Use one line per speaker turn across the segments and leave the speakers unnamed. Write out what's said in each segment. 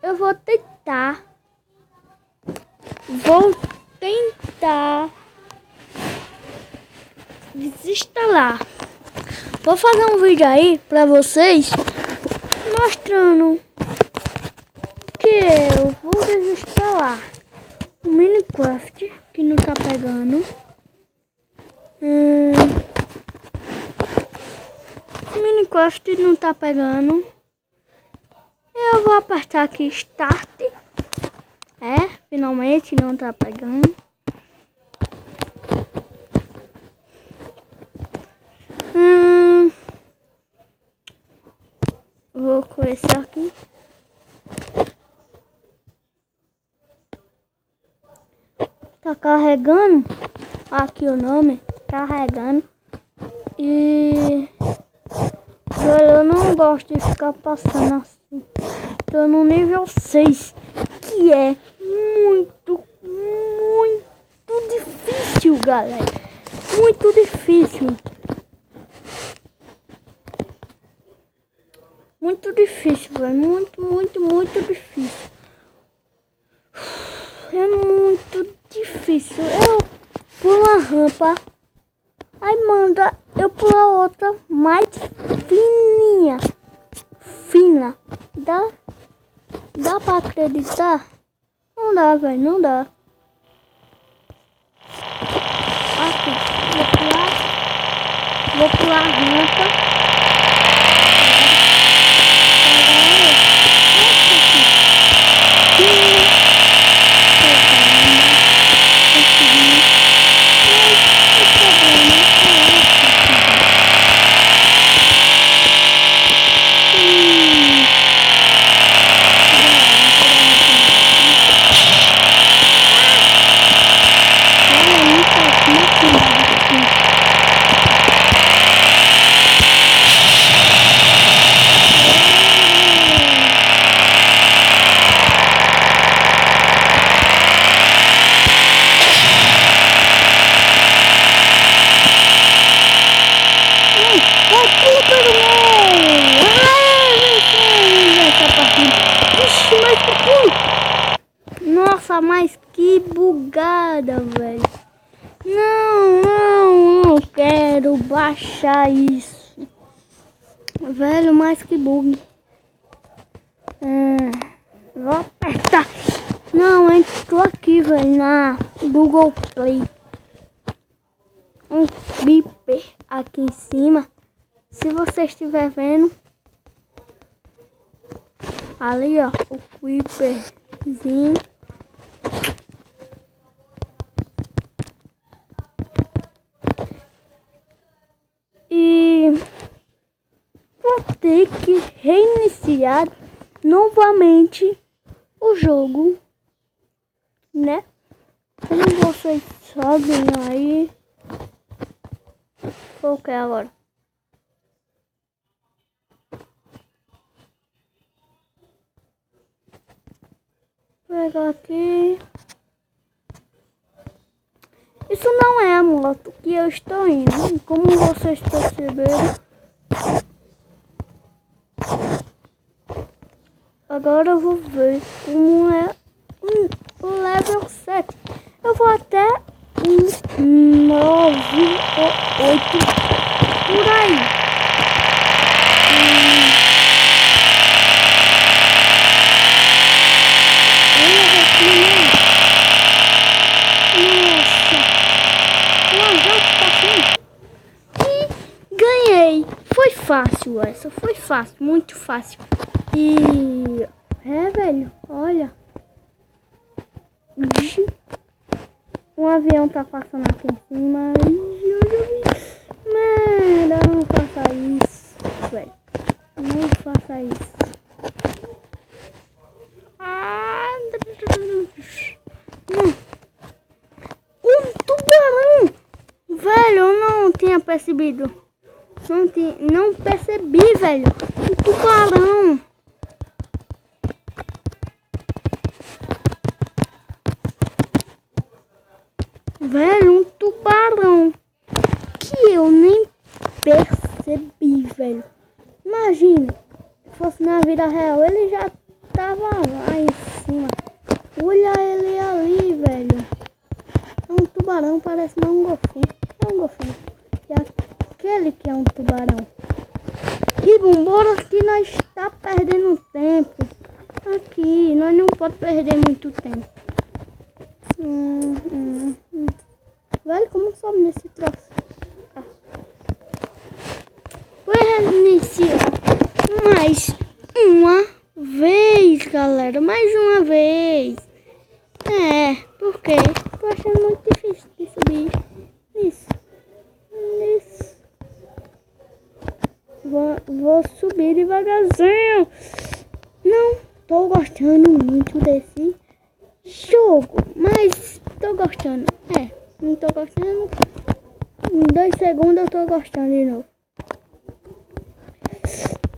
Eu vou tentar. Vou tentar desinstalar. Vou fazer um vídeo aí pra vocês mostrando que eu vou desinstalar o Minecraft que não tá pegando. O Minecraft não tá pegando. Eu vou apertar aqui Start. Finalmente não tá pegando. Vou começar aqui. Tá carregando. Aqui o nome. Carregando. E eu não gosto de ficar passando assim. Tô no nível 6. Que é muito difícil, galera. Muito difícil. Muito difícil, velho. Muito difícil. É muito difícil. Eu pulo a rampa. Aí manda eu pular outra mais fininha. Fina. Dá pra acreditar? Não dá, velho. Não dá. Aqui. Vou pular a rampa. Nossa, mas que bugada, velho. Não quero baixar isso. Velho, mas que bug. Vou apertar. Não, entrou aqui, velho, na Google Play. Um Creeper aqui em cima. Se você estiver vendo. Ali, ó, o Creeperzinho. E vou ter que reiniciar novamente o jogo, né? Como vocês sabem aí. O que agora? Vou pegar aqui. Isso não é a moto que eu estou indo, como vocês perceberam. Agora eu vou ver como é o level 7. Eu vou até 9 ou 8 por aí. Foi fácil essa, foi fácil, muito fácil. E velho, olha. Um avião tá passando aqui em cima. Merda, não faça isso, velho. Não faça isso. Um tubarão! Velho, eu não tinha percebido. Não percebi, velho. Um tubarão. Velho, um tubarão. Que eu nem percebi, velho. Imagina, se fosse na vida real, ele já tava lá. tempo aqui. Nós não podemos perder muito tempo. Velho, como sobe nesse troço? Vou reiniciar mais uma vez, galera. Mais uma vez. Porque tô achando muito difícil de subir nisso. Vou subir devagarzinho. Não tô gostando muito desse jogo, mas tô gostando. Não tô gostando. Em 2 segundos eu tô gostando de novo.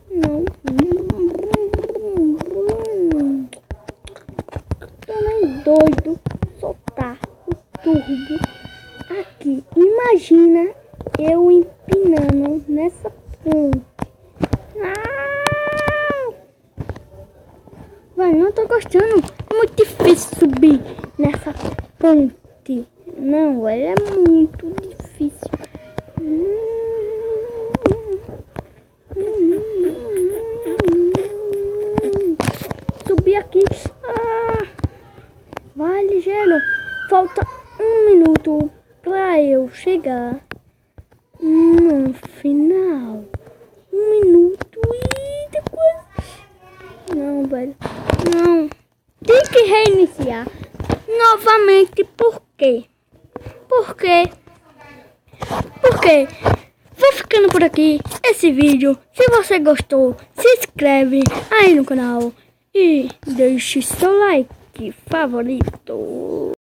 Não. Tô nem doido. Soltar o turbo aqui. Imagina eu empinando nessa ponte. Vai, não tô gostando. É muito difícil subir nessa ponte. Não, é muito difícil. Subir aqui. Vai ligeiro. Falta 1 minuto pra eu chegar no final. 1 minuto e depois. Não, velho. Não. Tem que reiniciar novamente. Por quê? Porque vou ficando por aqui esse vídeo. Se você gostou, se inscreve aí no canal e deixe seu like favorito.